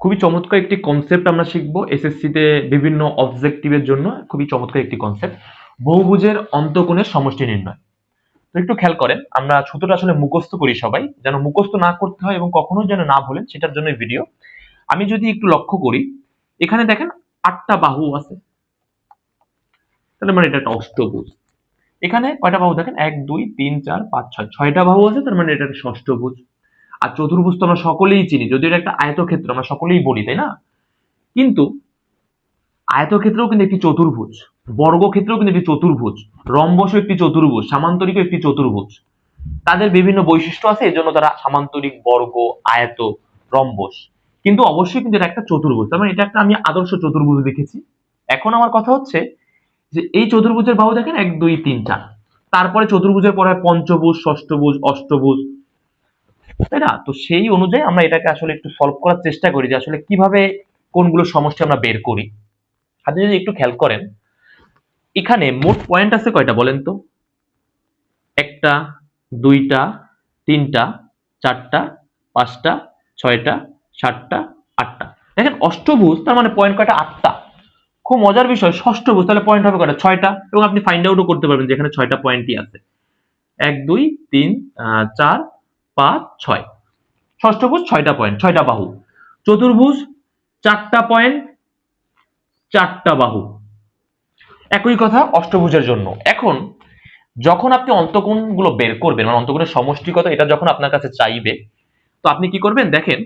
খুবই চমৎকার একটি কনসেপ্ট আমরা শিখবো এসএসসি তে বিভিন্ন অবজেক্টিভের জন্য। খুবই চমৎকার একটি কনসেপ্ট, বহুভুজের অন্তকোণের সমষ্টি নির্ণয়। তো একটু খেয়াল করেন, আমরা সূত্রটা আসলে মুখস্থ করি সবাই, যেন মুখস্থ না করতে হয় এবং কখনো যেন না ভুলেন, সেটার জন্য ভিডিও। আমি যদি একটু লক্ষ্য করি, এখানে দেখেন 8টা বাহু আছে, তাহলে মানে এটা একটা অষ্টভুজ। এখানে কয়টা বাহু দেখেন, 1 2 3 4 5 6, 6টা বাহু আছে, তার মানে এটা একটা ষষ্ঠভুজ। আর চতুর্ভুজ তো আমরা সকলেই চিনি, যদি এটা একটা আয়তক্ষেত্র আমরা সকলেই বলি, তাই না? কিন্তু আয়তক্ষেত্রেও কিন্তু একটি চতুর্ভুজ, বর্গক্ষেত্রেও কিন্তু একটি চতুর্ভুজ, রম্বসও একটি চতুর্ভুজ, সামান্তরিকও একটি চতুর্ভুজ। তাদের বিভিন্ন বৈশিষ্ট্য আছে, এজন্য তারা সামান্তরিক, বর্গ, আয়ত, রম্বস। কিন্তু অবশ্যই কিন্তু এটা একটা চতুর্ভুজ, তার মানে এটা একটা আমি আদর্শ চতুর্ভুজ দেখেছি। এখন আমার কথা হচ্ছে যে এই চতুর্ভুজের বাহু দেখেন 1 2 3 4, তারপরে চতুর্ভুজের পরে হয় পঞ্চভুজ, ষষ্ঠভুজ, অষ্টভুজ, তাই না? তো সেই অনুযায়ী আমরা এটাকে আসলে একটু সলভ করার চেষ্টা করি যে আসলে কিভাবে কোনগুলো সমষ্টি আমরা বের করি। আপনি যদি একটু খেয়াল করেন, এখানে মোট পয়েন্ট আছে কয়টা বলেন তো? 1টা 2টা 3টা 4টা 5টা 6টা 7টা 8টা। দেখেন অষ্টভুজ, তার মানে পয়েন্ট কয়টা? 8টা। খুব মজার বিষয়, ষষ্ঠভুজ, তাহলে পয়েন্ট হবে কয়টা? 6টা। এবং আপনি ফাইন্ড আউটও করতে পারবেন যে এখানে 6টা পয়েন্টই আছে। 1 2 3 4 5 6। ষষ্ঠভুজ 6টা পয়েন্ট, 6টা বাহু। চতুর্ভুজ 4টা পয়েন্ট, 4টা বাহু। একই কথা অষ্টভুজের জন্য। এখন যখন আপনি অন্তকোণগুলো বের করবেন, মানে অন্তকোণের সমষ্টি কত, এটা যখন আপনার কাছে চাইবে, তো আপনি কি করবেন দেখেন,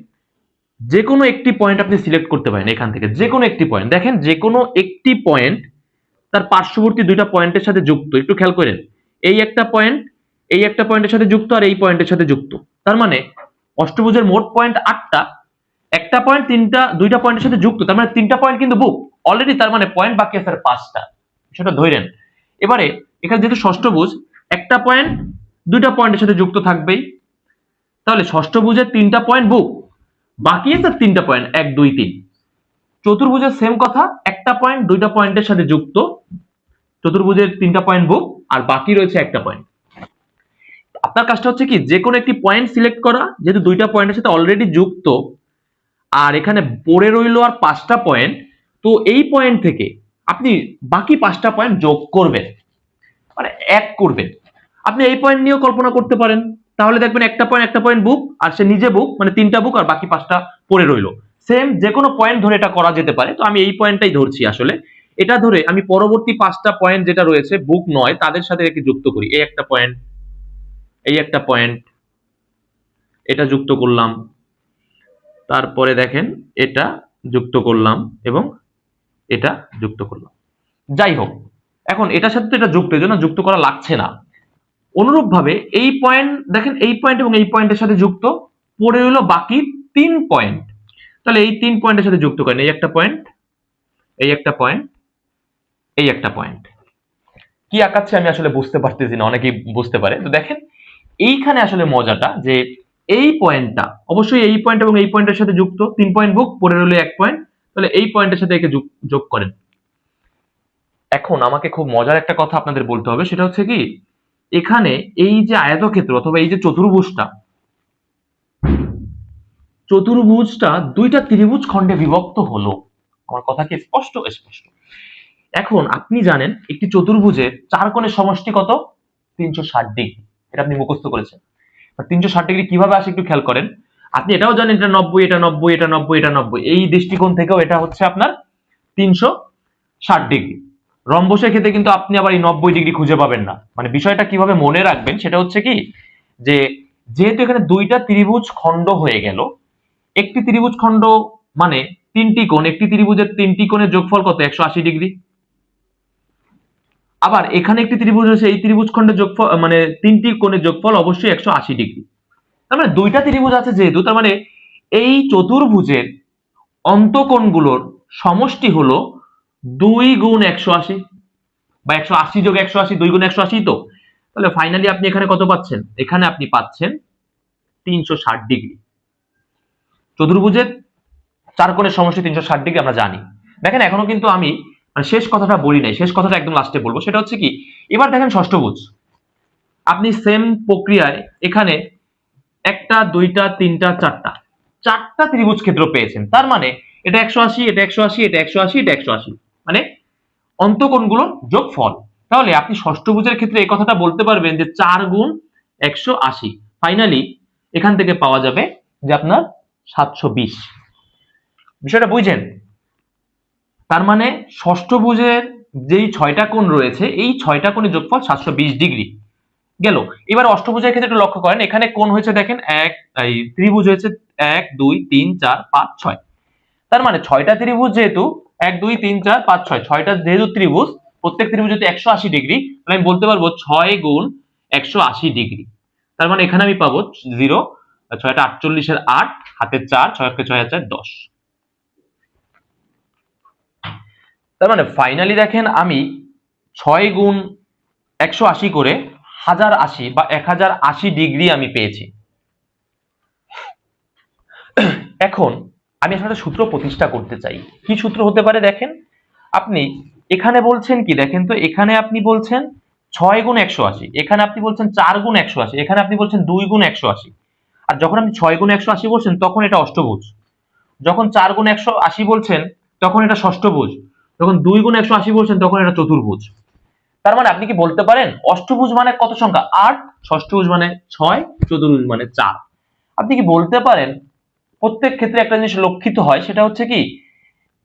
যে কোনো একটি পয়েন্ট আপনি সিলেক্ট করতে পারেন এখান থেকে, যে কোনো একটি পয়েন্ট। দেখেন যে কোনো একটি পয়েন্ট তার পার্শ্ববর্তী দুইটা পয়েন্টের সাথে যুক্ত। একটু খেয়াল করেন, এই একটা পয়েন্ট এই একটা পয়েন্টের সাথে যুক্ত, আর এই পয়েন্টের সাথে যুক্ত। তার মানে অষ্টভুজের মোট পয়েন্ট 8টা, একটা পয়েন্ট দুইটা পয়েন্টের সাথে যুক্ত, তার মানে 3টা পয়েন্ট কিন্তু বুক অলরেডি, তার মানে পয়েন্ট বাকি আছে 5টা। সেটা ধরেন। এবারে এখানে যেহেতু ষষ্ঠভুজ, একটা পয়েন্ট দুইটা পয়েন্টের সাথে যুক্ত থাকবেই, তাহলে ষষ্ঠভুজের 3টা পয়েন্ট বুক, বাকি আছে 3টা পয়েন্ট, 1 2 3। চতুর্ভুজের সেম কথা, একটা পয়েন্ট দুইটা পয়েন্টের সাথে যুক্ত, চতুর্ভুজের 3টা পয়েন্ট বুক, আর বাকি রয়েছে একটা পয়েন্ট। আপনার কাজটা হচ্ছে কি, যে কোনো একটি পয়েন্ট সিলেক্ট করা, যেহেতু দুইটা পয়েন্টের সাথে অলরেডি যুক্ত, আর এখানে পড়ে রইল আর 5টা পয়েন্ট, তো এই পয়েন্ট থেকে আপনি বাকি 5টা পয়েন্ট যোগ করবেন, মানে এক করবেন। আপনি এই পয়েন্ট নিয়েও কল্পনা করতে পারেন, তাহলে দেখবেন একটা পয়েন্ট বুক, আর সে নিজে বুক, মানে 3টা বুক, আর বাকি 5টা পড়ে রইল। সেম যে কোনো পয়েন্ট ধরে এটা করা যেতে পারে। তো আমি এই পয়েন্টটাই ধরছি আসলে। এটা ধরে আমি পরবর্তী 5টা পয়েন্ট যেটা রয়েছে বুক নয়, তাদের সাথে একে যুক্ত করি। এই একটা পয়েন্ট, এই একটা পয়েন্ট, এটা যুক্ত করলাম, তারপরে দেখেন এটা যুক্ত করলাম, এবং এটা যুক্ত করলাম। যাই হোক, এখন এটার সাথে তো এটা যুক্ত, এই জন্য যুক্ত করা লাগছে না। অনুরূপভাবে এই পয়েন্ট দেখেন, এই পয়েন্ট এবং এই পয়েন্টের সাথে যুক্ত, পড়ে হলো বাকি 3 পয়েন্ট। তাহলে এই 3 পয়েন্টের সাথে যুক্ত করেন, এই একটা পয়েন্ট, এই একটা পয়েন্ট, এই একটা পয়েন্ট। কি আঁকাচ্ছে আমি আসলে বুঝতে পারতেছি না, অনেকেই বুঝতে পারে। তো দেখেন এইখানে আসলে মজাটা, যে এই পয়েন্টটা অবশ্যই এই পয়েন্ট এবং এই পয়েন্টের সাথে যুক্ত, 3 পয়েন্ট বুক, পড়ে রইল 1 পয়েন্ট, তাহলে এই পয়েন্টের সাথে একে যোগ করেন। এখন আমাকে খুব মজার একটা কথা আপনাদের বলতে হবে, সেটা হচ্ছে কি, এখানে এই যে আয়তক্ষেত্র অথবা এই যে চতুর্ভুজটা দুইটা ত্রিভুজ খণ্ডে বিভক্ত হলো। আমার কথা কি স্পষ্ট? স্পষ্ট। এখন আপনি জানেন একটি চতুর্ভুজের 4 কোণের সমষ্টি কত? 360 ডিগ্রি। এটা আপনি মুখস্থ করেছেন। 360 ডিগ্রি কিভাবে আসে একটু খেয়াল করেন। আপনি এটাও জানেন এটা 90, এটা 90, এটা 90, এটা 90। এই দৃষ্টিকোণ থেকেও এটা হচ্ছে আপনার 360 ডিগ্রি। রম্বসের ক্ষেত্রে কিন্তু আপনি আবার এই 90 ডিগ্রি খুঁজে পাবেন না। মানে বিষয়টা কিভাবে মনে রাখবেন সেটা হচ্ছে কি, যে যেহেতু এখানে দুইটা ত্রিভুজ খণ্ড হয়ে গেল, একটি ত্রিভুজ খণ্ড মানে 3টি কোণ, একটি ত্রিভুজের 3টি কোণের যোগফল কত? 180 ডিগ্রি। আবার এখানে একটি ত্রিভুজ আছে, এই ত্রিভুজ খণ্ডের যোগফল মানে 3টি কোণের যোগফল অবশ্যই 180 ডিগ্রি। তার মানে দুইটা ত্রিভুজ আছে যেহেতু, তার মানে এই চতুর্ভুজের অন্তকোণগুলোর সমষ্টি হলো 2 গুণ 180, বা 180 যোগ 180, 2 গুণ 180 তো। তাহলে ফাইনালি আপনি এখানে কত পাচ্ছেন? এখানে আপনি পাচ্ছেন 360 ডিগ্রি। চতুর্ভুজের 4 কোণের সমষ্টি 360 ডিগ্রি আমরা জানি। দেখেন এখনো কিন্তু আমি শেষ কথাটা বলি নাই, শেষ কথাটা একদম লাস্টে বলবো। সেটা হচ্ছে কি, এবার দেখেন ষষ্ঠভুজ, আপনি সেম প্রক্রিয়ায় এখানে 1টা 2টা 3টা 4টা, চারটা ত্রিভুজ ক্ষেত্র পেয়েছেন। তার মানে এটা 180, এটা 180, এটা 180, এটা 180, মানে অন্তকোণগুলোর যোগফল। তাহলে আপনি ষষ্ঠভুজের ক্ষেত্রে এই কথাটা বলতে পারবেন যে 4 গুণ 180। ফাইনালি এখান থেকে পাওয়া যাবে যে আপনার 720। বিষয়টা বুঝছেন? তার মানে ষষ্ঠভুজের যেই 6টা কোণ রয়েছে এই 6টা কোণের যোগফল 720 ডিগ্রি গেল। এবার অষ্টভুজের ক্ষেত্রে একটু লক্ষ্য করেন, এখানে কোণ হয়েছে দেখেন এই ত্রিভুজ হয়েছে 1 2 3 4 5 6। তার মানে 6টা ত্রিভুজ যেহেতু 1 2 3 4 5 6, 6টা যেহেতু ত্রিভুজ, প্রত্যেক ত্রিভুজ যেহেতু 180 ডিগ্রি, তাহলে আমি বলতে পারবো 6 গুণ 180 ডিগ্রি। তার মানে এখানে আমি পাবো 0, 6টা 48 এর 8, হাতে 4, 6 কে 6 আর 4 10। তার মানে ফাইনালি দেখেন আমি 6 গুণ 180 করে 1080 বা 1080 ডিগ্রি আমি পেয়েছি। এখন আমি আসলে সূত্র প্রতিষ্ঠা করতে চাই। কি সূত্র হতে পারে দেখেন, আপনি এখানে বলছেন কি দেখেন তো, এখানে আপনি বলছেন 6 গুণ 180, এখানে আপনি বলছেন 4 গুণ 180, এখানে আপনি বলছেন 2 গুণ 180। আর যখন আপনি 6 গুণ 180 বলছেন তখন এটা অষ্টভুজ, যখন 4 গুণ 180 বলছেন তখন এটা ষষ্ঠভুজ, যখন 2 গুণ 180 বলছেন তখন এটা চতুর্ভুজ। তার মানে আপনি কি বলতে পারেন অষ্টভুজ মানে কত সংখ্যা 8, ষষ্ঠভুজ মানে 6, চতুর্ভুজ মানে 4। আপনি কি বলতে পারেন প্রত্যেক ক্ষেত্রে একটা জিনিস লক্ষিত হয়, সেটা হচ্ছে কি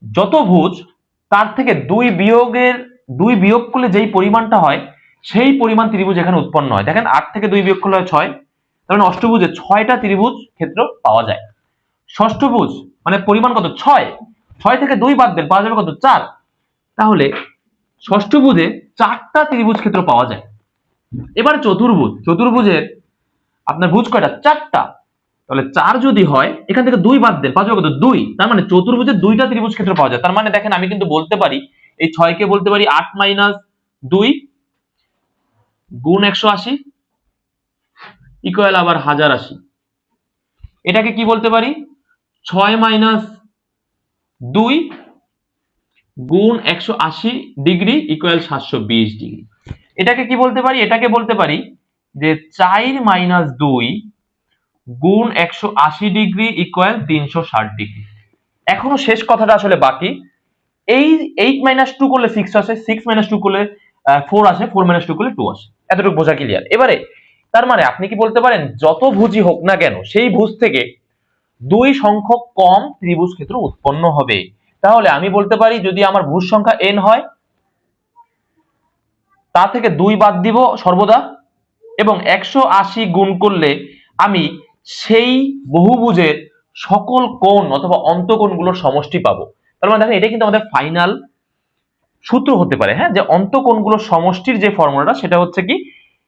যত ভুজ তার থেকে 2 বিয়োগ করলে যেই পরিমাণটা হয় সেই পরিমাণ ত্রিভুজ এখানে উৎপন্ন হয়। দেখেন 8 থেকে 2 বিয়োগ করলে হয় 6, তার মানে অষ্টভুজে 6টা ত্রিভুজ ক্ষেত্র পাওয়া যায়। ষষ্ঠভুজ মানে পরিমাণ কত 6, 6 থেকে 2 বাদ দেন পাওয়া যাবে কত 4। তাহলে ষষ্ঠভুজে 4টা ত্রিভুজ ক্ষেত্র পাওয়া যায়। এবার চতুর্ভুজ, চতুর্ভুজের আপনার ভুজ কয়টা 4টা, তাহলে 4 যদি হয় এখান থেকে 2 বাদ দেন পাওয়া যাবে কত 2। তার মানে চতুর্ভুজের 2টা ত্রিভুজ ক্ষেত্র পাওয়া যায়। তার মানে দেখেন আমি কিন্তু বলতে পারি এই 6 কে বলতে পারি 8 মাইনাস 2 গুণ 180 ইকুয়াল আবার 1080। এটাকে কি বলতে পারি 6 মাইনাস 2 গুণ 180 ডিগ্রি ইকুয়াল 720 ডিগ্রি। এটাকে কি বলতে পারি, এটাকে বলতে পারি যে 4 মাইনাস 2 গুণ 180 ডিগ্রি ইকুয়াল 360 ডিগ্রি। এখনো শেষ কথাটা আসলে বাকি। এই 8 মাইনাস 2 করলে 6 আসে, 6 মাইনাস 2 করলে 4 আসে, 4 মাইনাস 2 করলে 2 আসে। এতটুকু বোঝা ক্লিয়ার? এবারে তার মানে আপনি কি বলতে পারেন যত ভুজই হোক না কেন সেই ভুজ থেকে 2 সংখ্যক কম ত্রিভুজ ক্ষেত্র উৎপন্ন হবে। তাহলে আমি বলতে পারি যদি আমার ভুজ সংখ্যা n হয় তা থেকে 2 বাদ দিব সর্বদা, এবং 180 গুণ করলে আমি সেই বহুভুজের সকল কোণ অথবা অন্তকোণগুলোর সমষ্টি পাবো। তার মানে দেখেন এটা কিন্তু আমাদের ফাইনাল সূত্র হতে পারে, হ্যাঁ, যে অন্তকোণগুলোর সমষ্টির যে ফর্মুলাটা সেটা হচ্ছে কি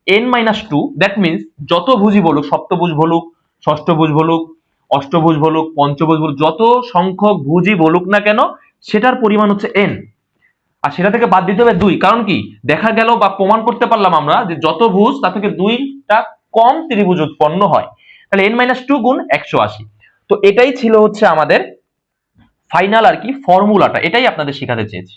n-2। দ্যাট মিনস যত ভুজই বলুক, সপ্তভুজ বলুক, ষষ্ঠভুজ বলুক, অষ্টভুজ বলুক, পঞ্চভুজ বলুক, যত সংখ্যক ভুজই বলুক না কেন সেটার পরিমাণ হচ্ছে n, আর সেটা থেকে বাদ দিতে হবে 2। কারণ কি দেখা গেল বা প্রমাণ করতে পারলাম আমরা যে যত ভুজ তা থেকে 2টা কম ত্রিভুজ উৎপন্ন হয়। তাহলে n-2 গুণ 180। তো এটাই ছিল হচ্ছে আমাদের ফাইনাল আর কি ফর্মুলাটা, এটাই আপনাদের শেখাতে চেয়েছি।